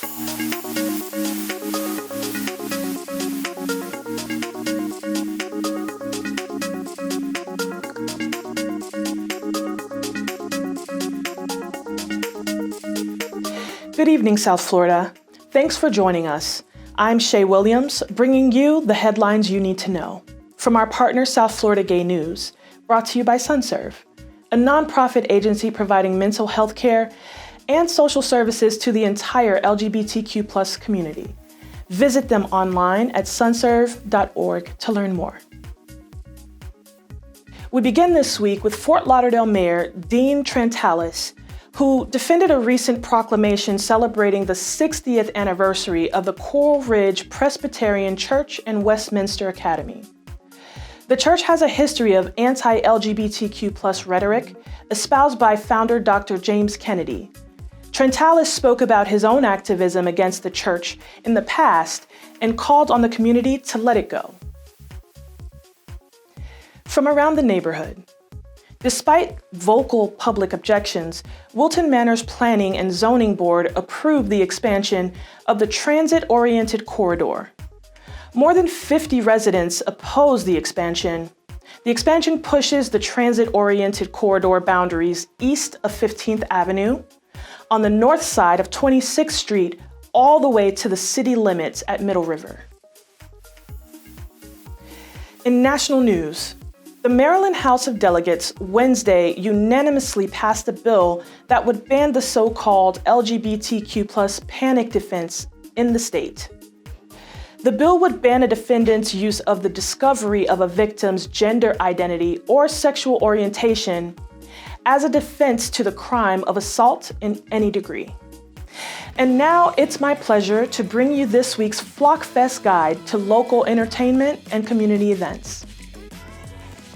Good evening, South Florida. Thanks for joining us. I'm Shae Williams, bringing you the headlines you need to know from our partner, South Florida Gay News, brought to you by SunServe, a nonprofit agency providing mental health care and social services to the entire LGBTQ+ community. Visit them online at sunserve.org to learn more. We begin this week with Fort Lauderdale Mayor Dean Trentalis, who defended a recent proclamation celebrating the 60th anniversary of the Coral Ridge Presbyterian Church and Westminster Academy. The church has a history of anti-LGBTQ+ rhetoric espoused by founder Dr. James Kennedy. Trentalis spoke about his own activism against the church in the past and called on the community to let it go. From around the neighborhood. Despite vocal public objections, Wilton Manor's Planning and Zoning Board approved the expansion of the transit-oriented corridor. More than 50 residents oppose the expansion. The expansion pushes the transit-oriented corridor boundaries east of 15th Avenue, on the north side of 26th Street, all the way to the city limits at Middle River. In national news, the Maryland House of Delegates Wednesday unanimously passed a bill that would ban the so-called LGBTQ+ panic defense in the state. The bill would ban a defendant's use of the discovery of a victim's gender identity or sexual orientation as a defense to the crime of assault in any degree. And now it's my pleasure to bring you this week's FlockFest guide to local entertainment and community events.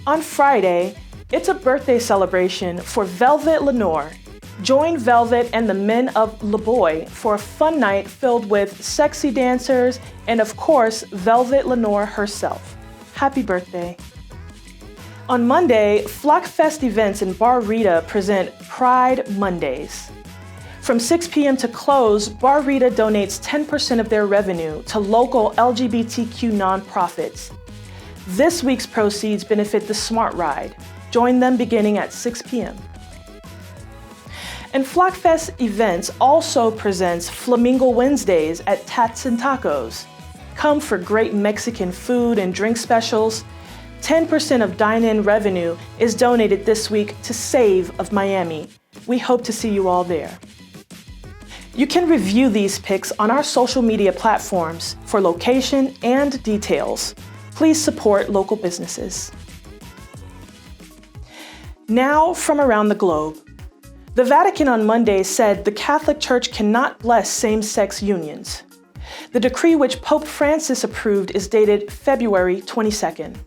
On Friday, it's a birthday celebration for Velvet Lenore. Join Velvet and the men of Le Boy for a fun night filled with sexy dancers and, of course, Velvet Lenore herself. Happy birthday. On Monday, FlockFest events in Bar Rita present Pride Mondays. From 6 p.m. to close, Bar Rita donates 10% of their revenue to local LGBTQ nonprofits. This week's proceeds benefit the Smart Ride. Join them beginning at 6 p.m. And FlockFest events also presents Flamingo Wednesdays at Tats and Tacos. Come for great Mexican food and drink specials. 10% of dine-in revenue is donated this week to Save of Miami. We hope to see you all there. You can review these pics on our social media platforms for location and details. Please support local businesses. Now from around the globe. The Vatican on Monday said the Catholic Church cannot bless same-sex unions. The decree which Pope Francis approved is dated February 22nd.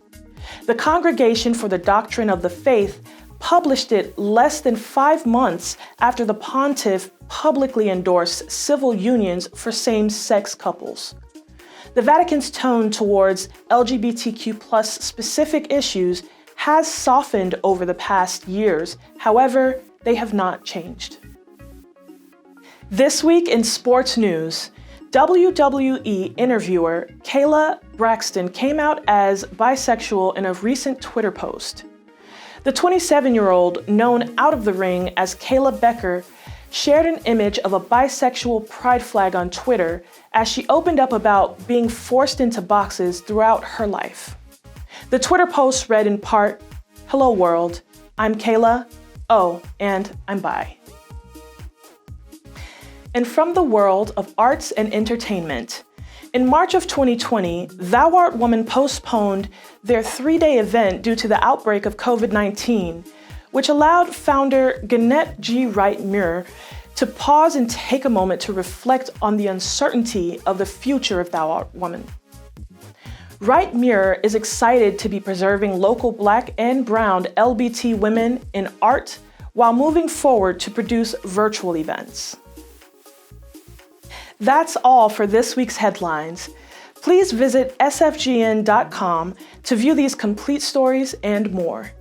The Congregation for the Doctrine of the Faith published it less than 5 months after the pontiff publicly endorsed civil unions for same-sex couples. The Vatican's tone towards LGBTQ+ specific issues has softened over the past years. However, they have not changed. This week in sports news, WWE interviewer Kayla Braxton came out as bisexual in a recent Twitter post. The 27-year-old, known out of the ring as Kayla Becker, shared an image of a bisexual pride flag on Twitter as she opened up about being forced into boxes throughout her life. The Twitter post read in part, "Hello world, I'm Kayla. Oh, and I'm bi." And from the world of arts and entertainment, in March of 2020, Thou Art Woman postponed their 3-day event due to the outbreak of COVID-19, which allowed founder Gannett G. Wright-Muir to pause and take a moment to reflect on the uncertainty of the future of Thou Art Woman. Wright-Muir is excited to be preserving local Black and Brown LBT women in art while moving forward to produce virtual events. That's all for this week's headlines. Please visit sfgn.com to view these complete stories and more.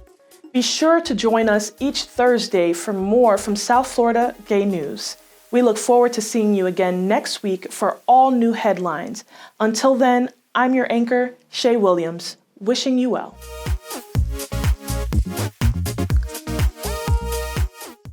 Be sure to join us each Thursday for more from South Florida Gay News. We look forward to seeing you again next week for all new headlines. Until then, I'm your anchor, Shae Williams, wishing you well.